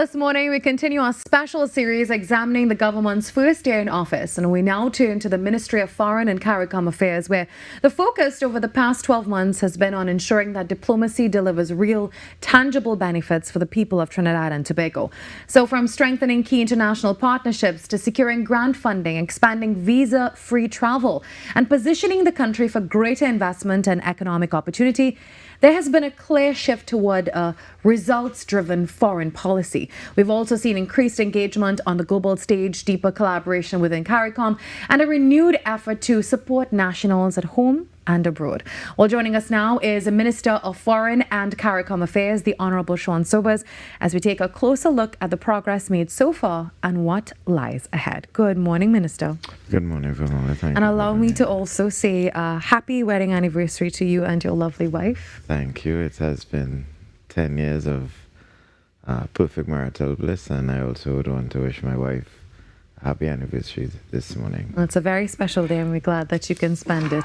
This morning, we continue our special series examining the government's first year in office, and we now turn to the Ministry of Foreign and CARICOM Affairs, where the focus over the past 12 months has been on ensuring that diplomacy delivers real, tangible benefits for the people of Trinidad and Tobago. So from strengthening key international partnerships to securing grant funding, expanding visa-free travel, and positioning the country for greater investment and economic opportunity, there has been a clear shift toward a results-driven foreign policy. We've also seen increased engagement on the global stage, deeper collaboration within CARICOM, and a renewed effort to support nationals at home and abroad. Well, joining us now is the Minister of Foreign and CARICOM Affairs, the Honourable Sean Sobers, as we take a closer look at the progress made so far and what lies ahead. Good morning, Minister. Good morning, everyone. Thank and you. Allow me to also say happy wedding anniversary to you and your lovely wife. Thank you. It has been 10 years of perfect marital bliss, and I also would want to wish my wife happy anniversary this morning. Well, it's a very special day, and we're glad that you can spend it,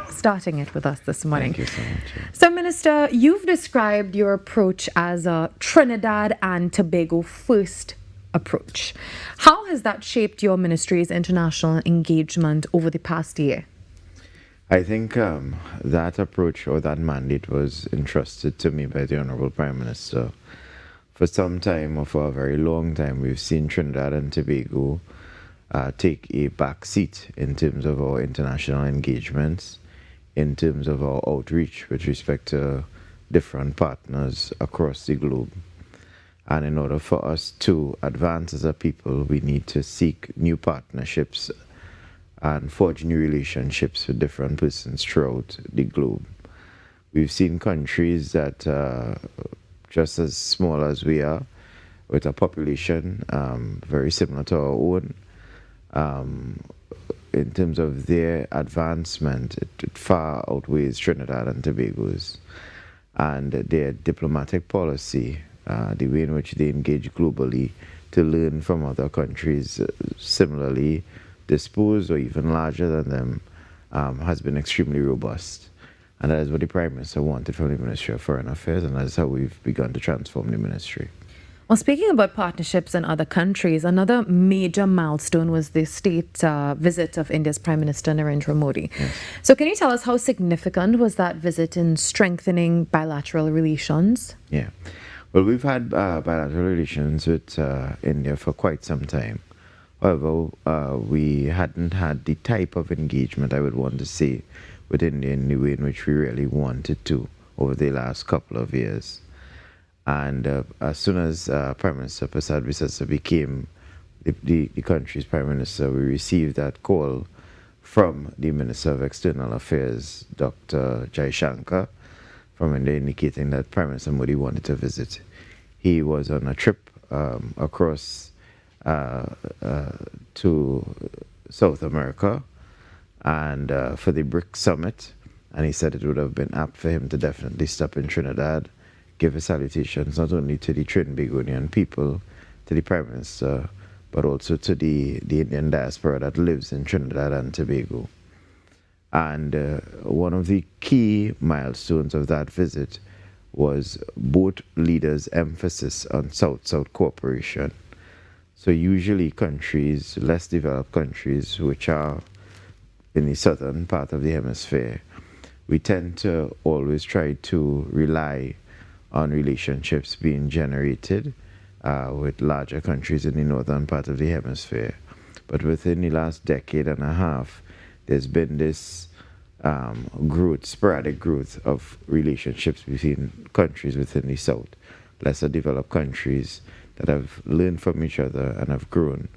starting it with us this morning. Thank you so much. So, Minister, you've described your approach as a Trinidad and Tobago first approach. How has that shaped your ministry's international engagement over the past year? I think that approach or that mandate was entrusted to me by the Honorable Prime Minister. For some time, or for a very long time, we've seen Trinidad and Tobago take a back seat in terms of our international engagements, in terms of our outreach with respect to different partners across the globe. And in order for us to advance as a people, we need to seek new partnerships and forge new relationships with different persons throughout the globe. We've seen countries that just as small as we are, with a population very similar to our own, in terms of their advancement, it far outweighs Trinidad and Tobago's. And their diplomatic policy, the way in which they engage globally to learn from other countries similarly disposed or even larger than them, has been extremely robust. And that is what the Prime Minister wanted from the Ministry of Foreign Affairs, and that's how we've begun to transform the ministry. Well, speaking about partnerships in other countries, another major milestone was the state visit of India's Prime Minister Narendra Modi. Yes. So can you tell us how significant was that visit in strengthening bilateral relations? Yeah. Well, we've had bilateral relations with India for quite some time. However, we hadn't had the type of engagement, I would want to say, with India in the way in which we really wanted to over the last couple of years. And as soon as Prime Minister Prasad Visasa became the country's Prime Minister, we received that call from the Minister of External Affairs, Dr. Jaishankar, from India, indicating that Prime Minister Modi wanted to visit. He was on a trip across to South America and for the BRICS Summit, and he said it would have been apt for him to definitely stop in Trinidad, give his salutations not only to the Trinbagonian people, to the Prime Minister, but also to the Indian diaspora that lives in Trinidad and Tobago. And one of the key milestones of that visit was both leaders' emphasis on South-South cooperation. So usually countries, less developed countries, which are in the southern part of the hemisphere, we tend to always try to rely on relationships being generated with larger countries in the northern part of the hemisphere. But within the last decade and a half, there's been this sporadic growth of relationships between countries within the south, lesser developed countries that have learned from each other and have grown.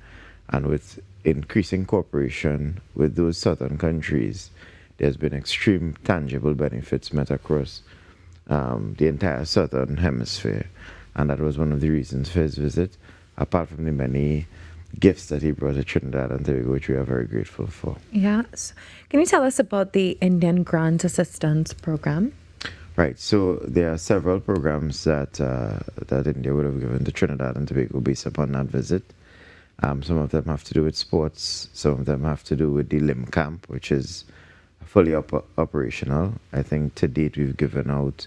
And with increasing cooperation with those southern countries, there's been extreme tangible benefits met across the entire southern hemisphere. And that was one of the reasons for his visit, apart from the many gifts that he brought to Trinidad and Tobago, which we are very grateful for. Yes. Can you tell us about the Indian Grant Assistance Program? Right. So there are several programs that India would have given to Trinidad and Tobago based upon that visit. Some of them have to do with sports. Some of them have to do with the limb camp, which is fully operational. I think to date we've given out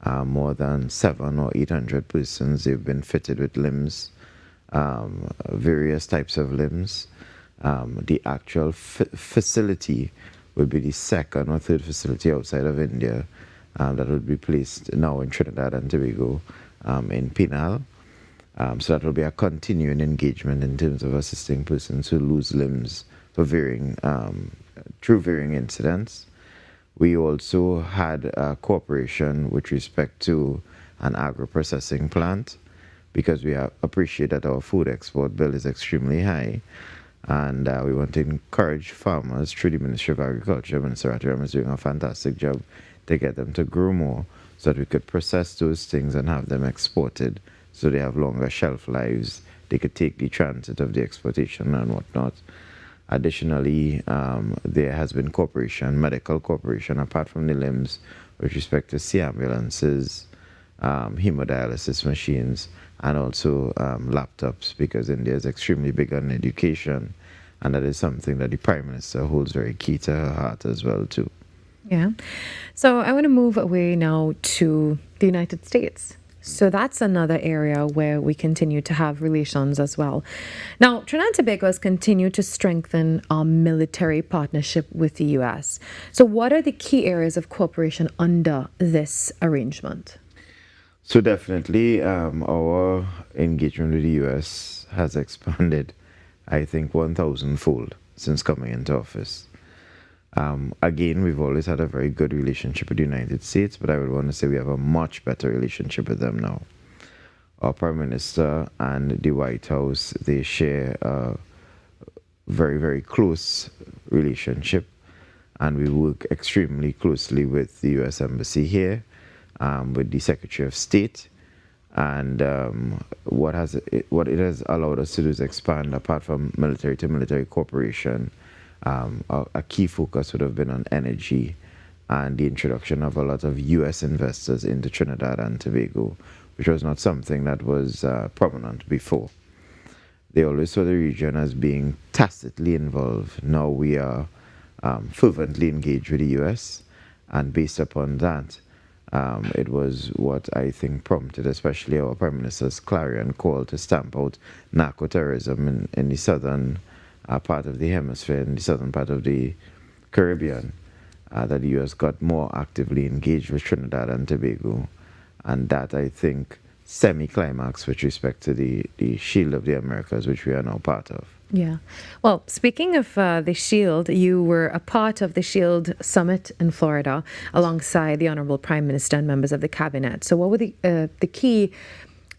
more than 700 or 800 persons. They've been fitted with limbs, various types of limbs. The actual facility would be the second or third facility outside of India that would be placed now in Trinidad and Tobago, in Penal. So that will be a continuing engagement in terms of assisting persons who lose limbs for through varying incidents. We also had cooperation with respect to an agro-processing plant, because we appreciate that our food export bill is extremely high, and we want to encourage farmers through the Ministry of Agriculture. Minister Ratiram is doing a fantastic job to get them to grow more so that we could process those things and have them exported so they have longer shelf lives. They could take the transit of the exportation and whatnot. Additionally, there has been cooperation, medical cooperation, apart from the limbs, with respect to sea ambulances, hemodialysis machines, and also laptops, because India is extremely big on education, and that is something that the Prime Minister holds very key to her heart as well too. Yeah. So I want to move away now to the United States. So that's another area where we continue to have relations as well. Now, Trinidad and Tobago has continued to strengthen our military partnership with the U.S. So what are the key areas of cooperation under this arrangement? So definitely our engagement with the U.S. has expanded, I think, 1,000-fold since coming into office. Again, we've always had a very good relationship with the United States, but I would want to say we have a much better relationship with them now. Our Prime Minister and the White House, they share a very, very close relationship, and we work extremely closely with the U.S. Embassy here, with the Secretary of State, and what it has allowed us to do is expand, apart from military to military cooperation. A key focus would have been on energy and the introduction of a lot of U.S. investors into Trinidad and Tobago, which was not something that was prominent before. They always saw the region as being tacitly involved. Now we are fervently engaged with the U.S., and based upon that, it was what I think prompted, especially our Prime Minister's clarion call to stamp out narco-terrorism in the southern part of the hemisphere, in the southern part of the Caribbean, that the U.S. got more actively engaged with Trinidad and Tobago, and that, I think, semi-climax with respect to the Shield of the Americas, which we are now part of. Yeah. Well, speaking of the Shield, you were a part of the Shield Summit in Florida alongside the Honorable Prime Minister and members of the Cabinet. So what were the key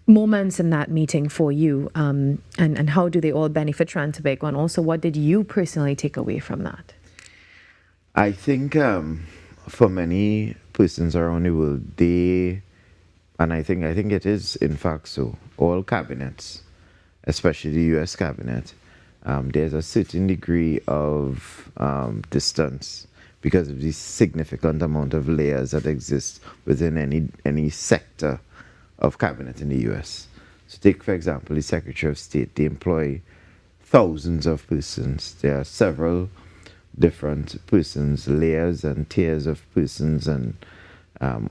moments in that meeting for you, and how do they all benefit Trinidad and Tobago, and also what did you personally take away from that? I think for many persons around the world, I think it is in fact so, all cabinets, especially the U.S. cabinet, there's a certain degree of distance because of the significant amount of layers that exist within any sector of cabinet in the U.S. So take, for example, the Secretary of State. They employ thousands of persons. There are several different persons, layers and tiers of persons and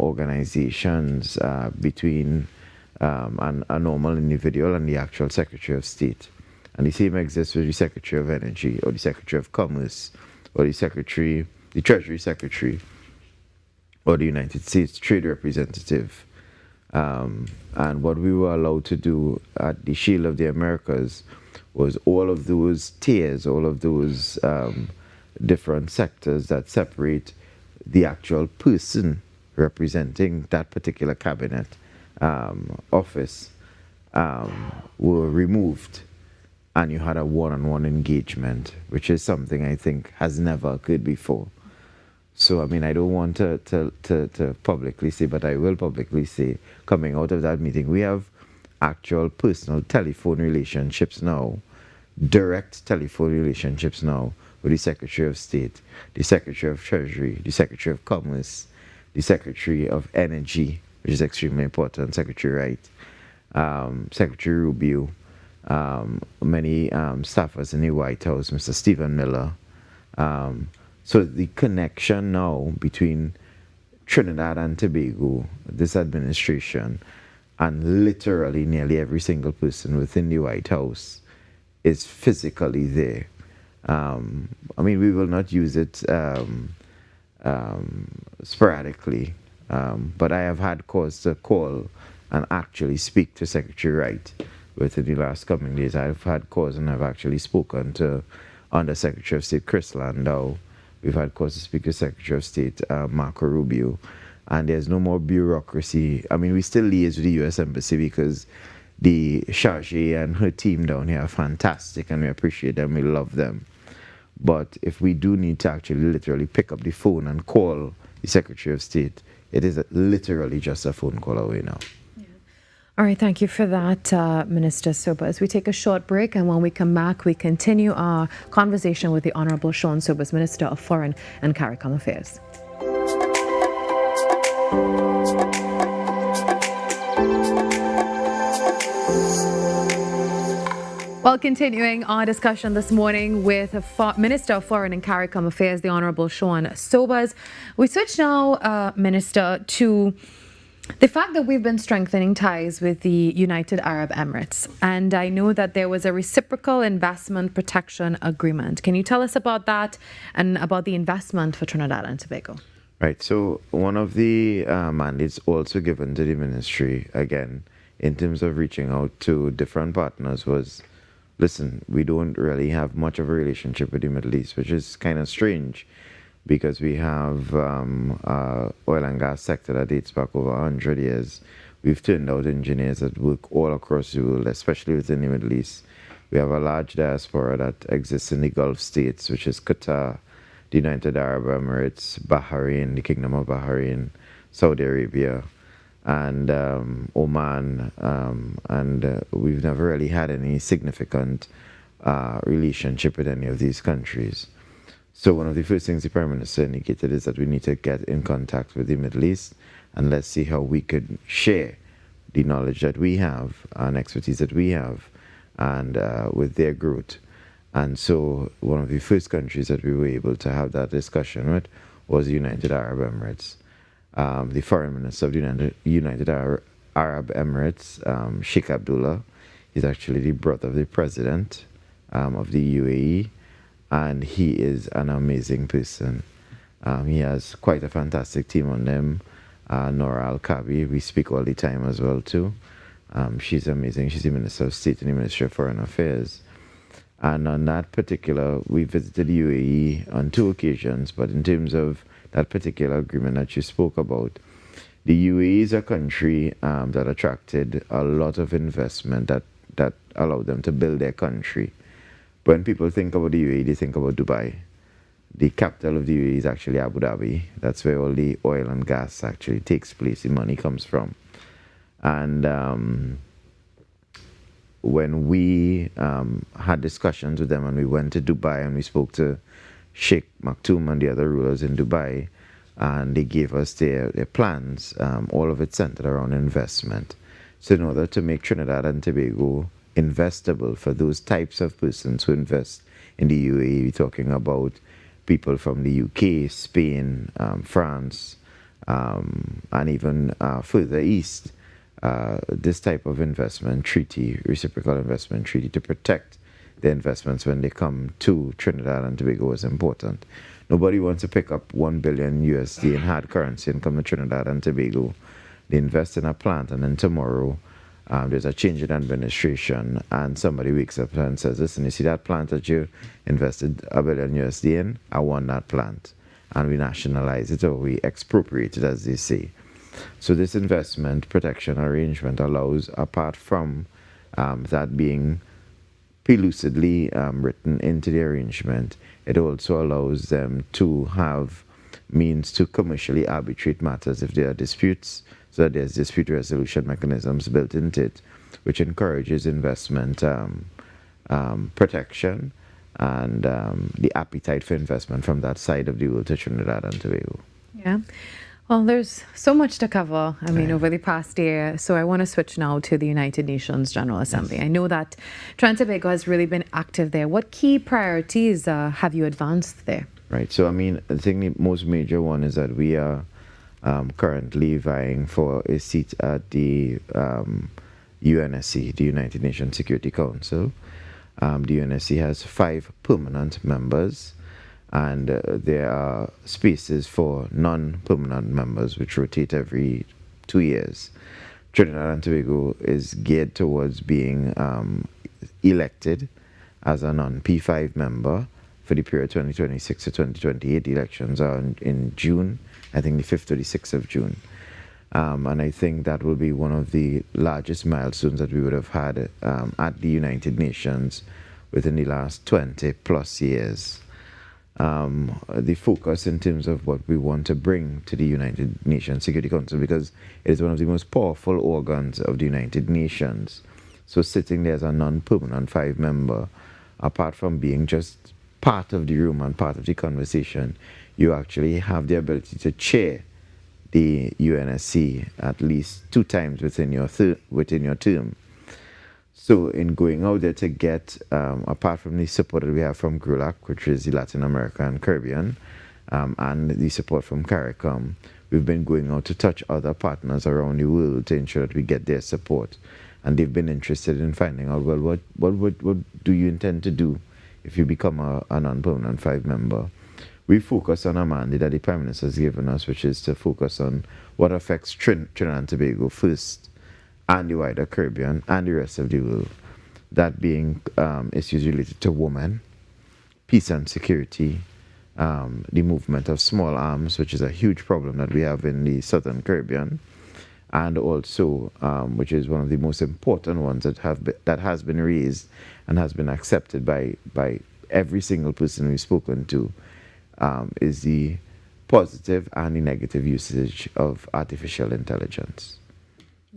organizations between a normal individual and the actual Secretary of State. And the same exists with the Secretary of Energy, or the Secretary of Commerce, or the Treasury Secretary, or the United States Trade Representative. And what we were allowed to do at the Shield of the Americas was all of those tiers, all of those different sectors that separate the actual person representing that particular cabinet office were removed, and you had a one-on-one engagement, which is something I think has never occurred before. So, I mean, I don't want to publicly say, but I will publicly say, coming out of that meeting, we have actual personal telephone relationships now, direct telephone relationships now with the Secretary of State, the Secretary of Treasury, the Secretary of Commerce, the Secretary of Energy, which is extremely important, Secretary Wright, Secretary Rubio, many staffers in the White House, Mr. Stephen Miller. So the connection now between Trinidad and Tobago, this administration, and literally nearly every single person within the White House is physically there. I mean, we will not use it sporadically, but I have had cause to call and actually speak to Secretary Wright within the last coming days. I've had cause and I've actually spoken to Undersecretary of State Chris Landau. We've had cause to speak to Secretary of State Marco Rubio. And there's no more bureaucracy. I mean, we still liaise with the U.S. Embassy because the Charge and her team down here are fantastic and we appreciate them, we love them. But if we do need to actually literally pick up the phone and call the Secretary of State, it is literally just a phone call away now. All right, thank you for that, Minister Sobers. We take a short break, and when we come back, we continue our conversation with the Honorable Sean Sobers, Minister of Foreign and CARICOM Affairs. Well, continuing our discussion this morning with Minister of Foreign and CARICOM Affairs, the Honorable Sean Sobers. We switch now, Minister, to the fact that we've been strengthening ties with the United Arab Emirates. And I know that there was a reciprocal investment protection agreement. Can you tell us about that and about the investment for Trinidad and Tobago? Right. So one of the mandates also given to the ministry, again, in terms of reaching out to different partners was, listen, we don't really have much of a relationship with the Middle East, which is kind of strange because we have oil and gas sector that dates back over 100 years. We've turned out engineers that work all across the world, especially within the Middle East. We have a large diaspora that exists in the Gulf states, which is Qatar, the United Arab Emirates, Bahrain, the Kingdom of Bahrain, Saudi Arabia, and Oman, and we've never really had any significant relationship with any of these countries. So one of the first things the Prime Minister indicated is that we need to get in contact with the Middle East and let's see how we could share the knowledge that we have and expertise that we have and with their growth. And so one of the first countries that we were able to have that discussion with was the United Arab Emirates. The Foreign Minister of the United Arab Emirates, Sheikh Abdullah, is actually the brother of the President of the UAE, and he is an amazing person. He has quite a fantastic team on them. Nora Al-Kabi, we speak all the time as well too. She's amazing. She's the Minister of State in the Ministry of Foreign Affairs. And on that particular, we visited UAE on 2 occasions, but in terms of that particular agreement that you spoke about, the UAE is a country that attracted a lot of investment that allowed them to build their country. When people think about the UAE, they think about Dubai. The capital of the UAE is actually Abu Dhabi. That's where all the oil and gas actually takes place, the money comes from. And when we had discussions with them and we went to Dubai and we spoke to Sheikh Maktoum and the other rulers in Dubai, and they gave us their plans, all of it centered around investment. So in order to make Trinidad and Tobago investable for those types of persons who invest in the UAE, we're talking about people from the UK, Spain, France, and even further east, this type of investment treaty, reciprocal investment treaty, to protect the investments when they come to Trinidad and Tobago is important. Nobody wants to pick up $1 billion USD in hard currency and come to Trinidad and Tobago. They invest in a plant, and then tomorrow there's a change in administration, and somebody wakes up and says, listen, you see that plant that you invested $1 billion USD in? I want that plant. And we nationalize it, or we expropriate it, as they say. So this investment protection arrangement allows, apart from that being lucidly written into the arrangement, it also allows them to have means to commercially arbitrate matters if there are disputes, so that there's dispute resolution mechanisms built into it, which encourages investment protection and the appetite for investment from that side of the world to Trinidad and Tobago. Yeah. Well, there's so much to cover, over the past year. So I want to switch now to the United Nations General Assembly. Yes. I know that Trinidad and Tobago has really been active there. What key priorities have you advanced there? Right. So, I think the most major one is that we are currently vying for a seat at the UNSC, the United Nations Security Council. The UNSC has 5 permanent members, and there are spaces for non-permanent members, which rotate every 2 years. Trinidad and Tobago is geared towards being elected as a non-P5 member for the period 2026 to 2028. The elections are in June, I think the 5th or the 6th of June. And I think that will be one of the largest milestones that we would have had at the United Nations within the last 20 plus years. The focus in terms of what we want to bring to the United Nations Security Council, because it is one of the most powerful organs of the United Nations. So sitting there as a non-permanent 5 member, apart from being just part of the room and part of the conversation, you actually have the ability to chair the UNSC at least 2 times within your term. So in going out there to get, apart from the support that we have from GRULAC, which is the Latin America and Caribbean, and the support from CARICOM, we've been going out to touch other partners around the world to ensure that we get their support. And they've been interested in finding out, well, what do you intend to do if you become a non-permanent 5 member? We focus on a mandate that the Prime Minister has given us, which is to focus on what affects Trinidad and Tobago first, and the wider Caribbean and the rest of the world. That being issues related to women, peace and security, the movement of small arms, which is a huge problem that we have in the Southern Caribbean, and also, which is one of the most important ones that has been raised and has been accepted by every single person we've spoken to, is the positive and the negative usage of artificial intelligence.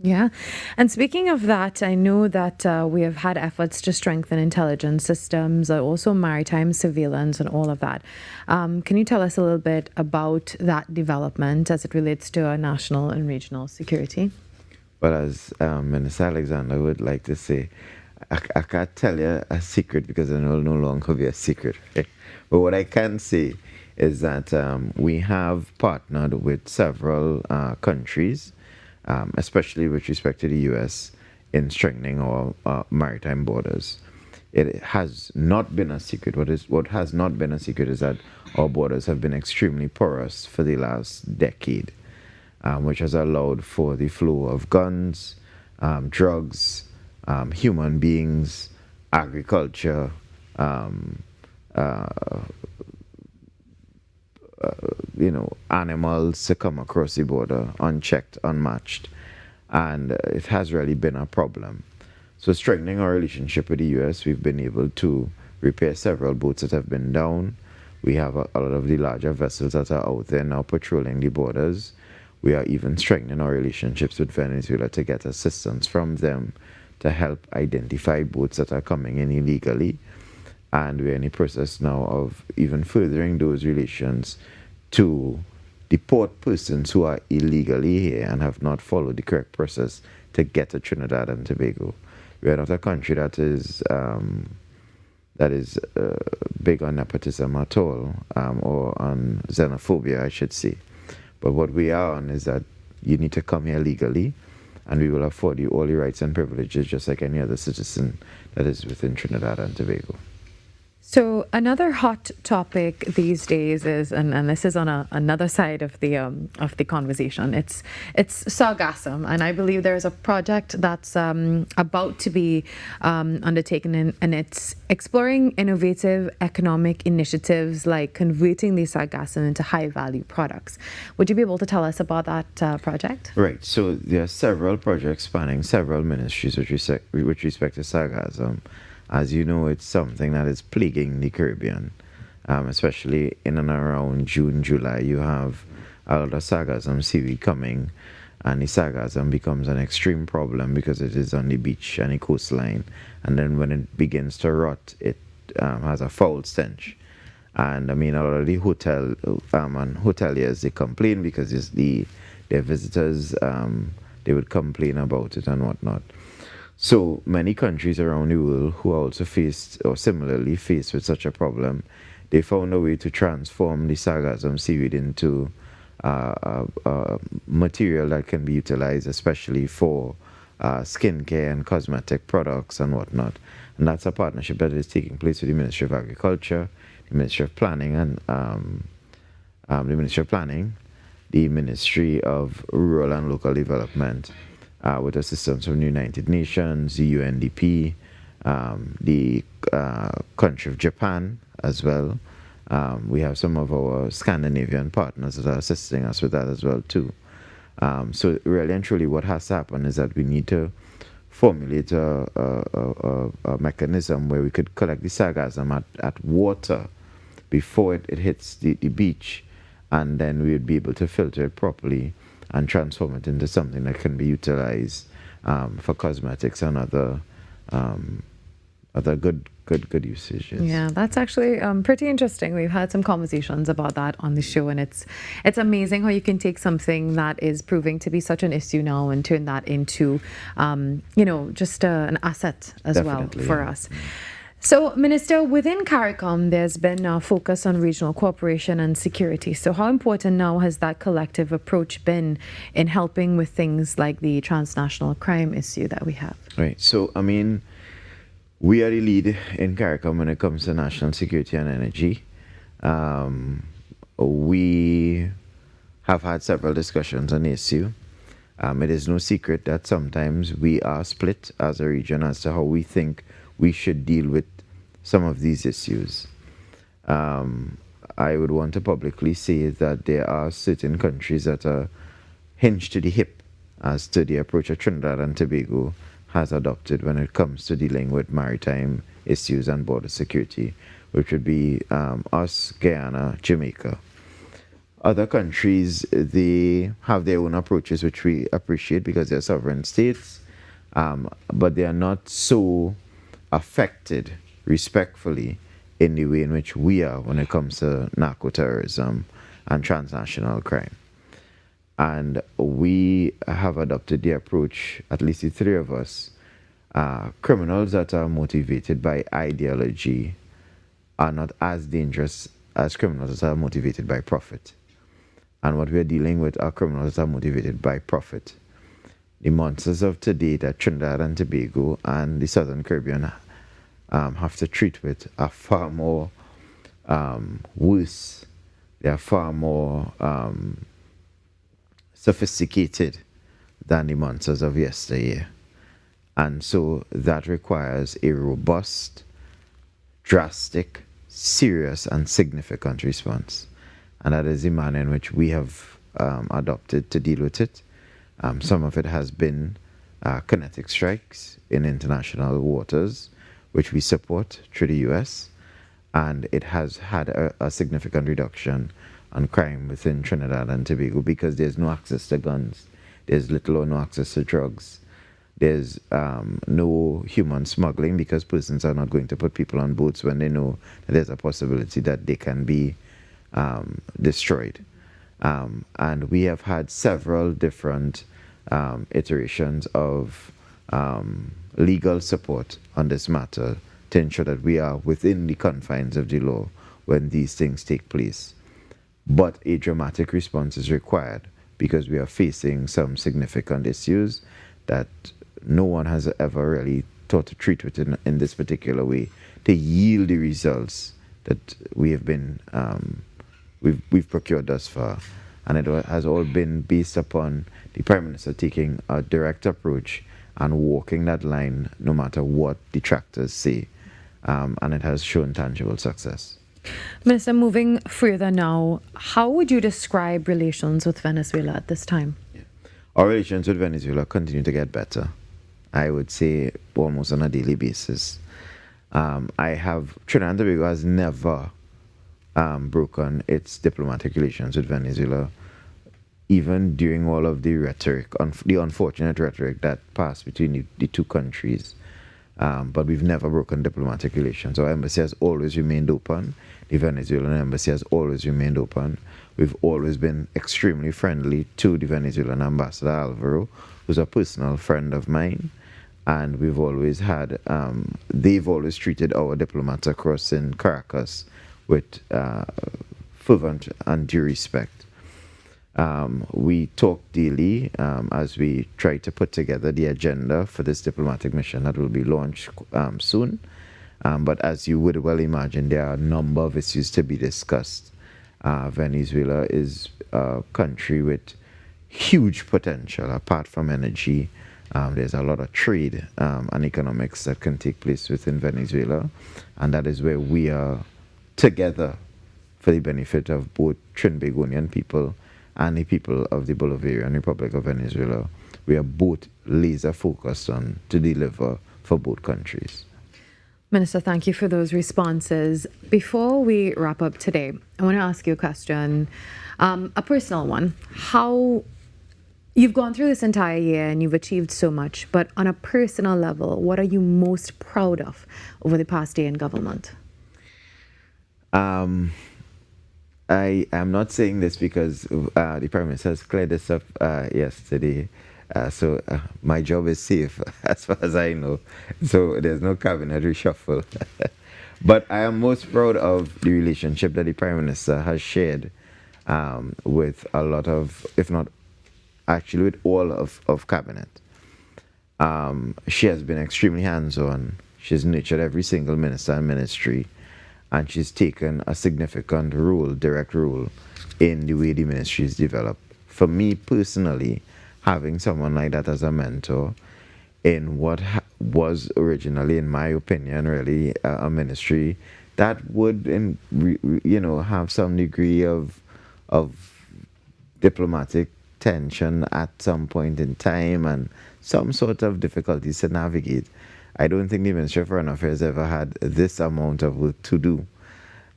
Yeah. And speaking of that, I know that we have had efforts to strengthen intelligence systems, also maritime surveillance and all of that. Can you tell us a little bit about that development as it relates to our national and regional security? Well, as Minister Alexander would like to say, I can't tell you a secret because it will no longer be a secret. Right? But what I can say is that we have partnered with several countries, especially with respect to the US, in strengthening our maritime borders. It has not been a secret. What has not been a secret is that our borders have been extremely porous for the last decade, which has allowed for the flow of guns, drugs, human beings, agriculture, animals to come across the border unchecked, unmatched, and it has really been a problem. So strengthening our relationship with the US, we've been able to repair several boats that have been down. We have a lot of the larger vessels that are out there now patrolling the borders. We are even strengthening our relationships with Venezuela to get assistance from them to help identify boats that are coming in illegally. And we're in the process now of even furthering those relations to deport persons who are illegally here and have not followed the correct process to get to Trinidad and Tobago. We are not a country that is big on nepotism at all, or on xenophobia, I should say. But what we are on is that you need to come here legally, and we will afford you all the rights and privileges just like any other citizen that is within Trinidad and Tobago. So another hot topic these days is, and this is on another side of the conversation. It's Sargassum, and I believe there is a project that's about to be undertaken, and it's exploring innovative economic initiatives like converting the Sargassum into high-value products. Would you be able to tell us about that project? Right. So there are several projects spanning several ministries with respect to Sargassum. As you know, it's something that is plaguing the Caribbean, especially in and around June, July. You have a lot of sargassum seaweed coming, and the sargassum becomes an extreme problem because it is on the beach and the coastline. And then when it begins to rot, it has a foul stench. And I mean, a lot of the hotel and hoteliers, they complain because their visitors, they would complain about it and whatnot. So many countries around the world who are also faced or similarly faced with such a problem, they found a way to transform the sargassum seaweed into material that can be utilized, especially for skincare and cosmetic products and whatnot. And that's a partnership that is taking place with the Ministry of Agriculture, the Ministry of Planning, and the Ministry of Planning, the Ministry of Rural and Local Development, with assistance from the United Nations, the UNDP, the country of Japan as well. We have some of our Scandinavian partners that are assisting us with that as well too. So really and truly what has to happen is that we need to formulate a mechanism where we could collect the sargassum at water before it hits the beach, and then we would be able to filter it properly and transform it into something that can be utilized for cosmetics and other good usages. Yeah, that's actually pretty interesting. We've had some conversations about that on the show, and it's amazing how you can take something that is proving to be such an issue now and turn that into, just an asset as Definitely, well for yeah. us. So, Minister, within CARICOM, there's been a focus on regional cooperation and security. So how important now has that collective approach been in helping with things like the transnational crime issue that we have? Right. So, I mean, we are the lead in CARICOM when it comes to national security and energy. We have had several discussions on the issue. It is no secret that sometimes we are split as a region as to how we think we should deal with some of these issues. I would want to publicly say that there are certain countries that are hinged to the hip as to the approach that Trinidad and Tobago has adopted when it comes to dealing with maritime issues and border security, which would be us, Guyana, Jamaica. Other countries, they have their own approaches, which we appreciate because they're sovereign states, but they are not so affected respectfully in the way in which we are when it comes to narco-terrorism and transnational crime. And we have adopted the approach, at least the three of us, criminals that are motivated by ideology are not as dangerous as criminals that are motivated by profit. And what we're dealing with are criminals that are motivated by profit. The monsters of today that Trinidad and Tobago and the Southern Caribbean have to treat with are far more worse. They are far more sophisticated than the monsters of yesteryear. And so that requires a robust, drastic, serious, and significant response. And that is the manner in which we have adopted to deal with it. Some of it has been kinetic strikes in international waters, which we support through the US, and it has had a significant reduction on crime within Trinidad and Tobago because there's no access to guns, there's little or no access to drugs, there's no human smuggling because persons are not going to put people on boats when they know that there's a possibility that they can be destroyed. And we have had several different iterations of legal support on this matter to ensure that we are within the confines of the law when these things take place. But a dramatic response is required because we are facing some significant issues that no one has ever really thought to treat with in this particular way to yield the results that we have been we've procured thus far. And it has all been based upon the Prime Minister taking a direct approach and walking that line no matter what detractors say. And it has shown tangible success. Minister, moving further now, how would you describe relations with Venezuela at this time? Yeah. Our relations with Venezuela continue to get better. I would say almost on a daily basis. Trinidad and Tobago has never broken its diplomatic relations with Venezuela, even during all of the rhetoric, the unfortunate rhetoric that passed between the two countries. But we've never broken diplomatic relations. Our embassy has always remained open. The Venezuelan embassy has always remained open. We've always been extremely friendly to the Venezuelan ambassador, Alvaro, who's a personal friend of mine. And we've always had, they've always treated our diplomats across in Caracas with fervent and due respect. We talk daily as we try to put together the agenda for this diplomatic mission that will be launched soon. But as you would well imagine, there are a number of issues to be discussed. Venezuela is a country with huge potential apart from energy. There's a lot of trade and economics that can take place within Venezuela, and that is where we are together for the benefit of both Trinbagonian people and the people of the Bolivarian Republic of Venezuela. We are both laser focused on to deliver for both countries. Minister, thank you for those responses. Before we wrap up today, I want to ask you a question, a personal one. How you've gone through this entire year and you've achieved so much, but on a personal level, what are you most proud of over the past year in government? I am not saying this because the Prime Minister has cleared this up yesterday. So my job is safe as far as I know. So there's no cabinet reshuffle. But I am most proud of the relationship that the Prime Minister has shared with a lot of, if not actually with all of cabinet. She has been extremely hands-on. She's nurtured every single minister and ministry. And she's taken a significant role, direct role, in the way the ministry is developed. For me personally, having someone like that as a mentor in what was originally, in my opinion, really a ministry that would, have some degree of diplomatic tension at some point in time and some sort of difficulties to navigate. I don't think the Ministry of Foreign Affairs ever had this amount of work to do.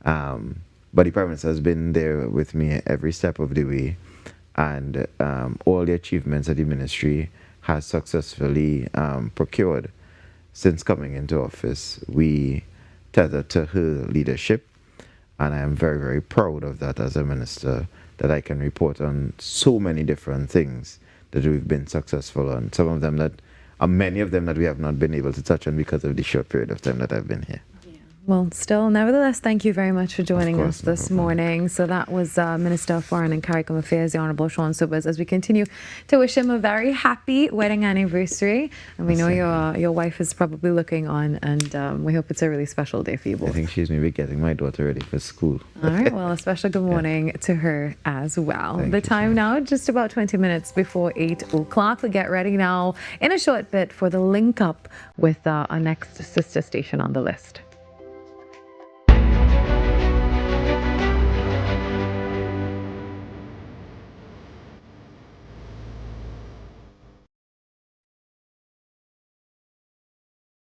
But the Prime Minister has been there with me every step of the way. And all the achievements that the ministry has successfully procured since coming into office, we tether to her leadership. And I am very, very proud of that as a minister, that I can report on so many different things that we've been successful on. Many of them that we have not been able to touch on because of the short period of time that I've been here. Well, still, nevertheless, thank you very much for joining us this morning. So that was Minister of Foreign and CARICOM Affairs, the Honourable Sean Sobers, as we continue to wish him a very happy wedding anniversary. And we know your wife is probably looking on, and we hope it's a really special day for you both. I think she's maybe getting my daughter ready for school. All right, well, a special good morning to her as well. The time now, just about 20 minutes before 8 o'clock. We'll get ready now in a short bit for the link up with our next sister station on the list.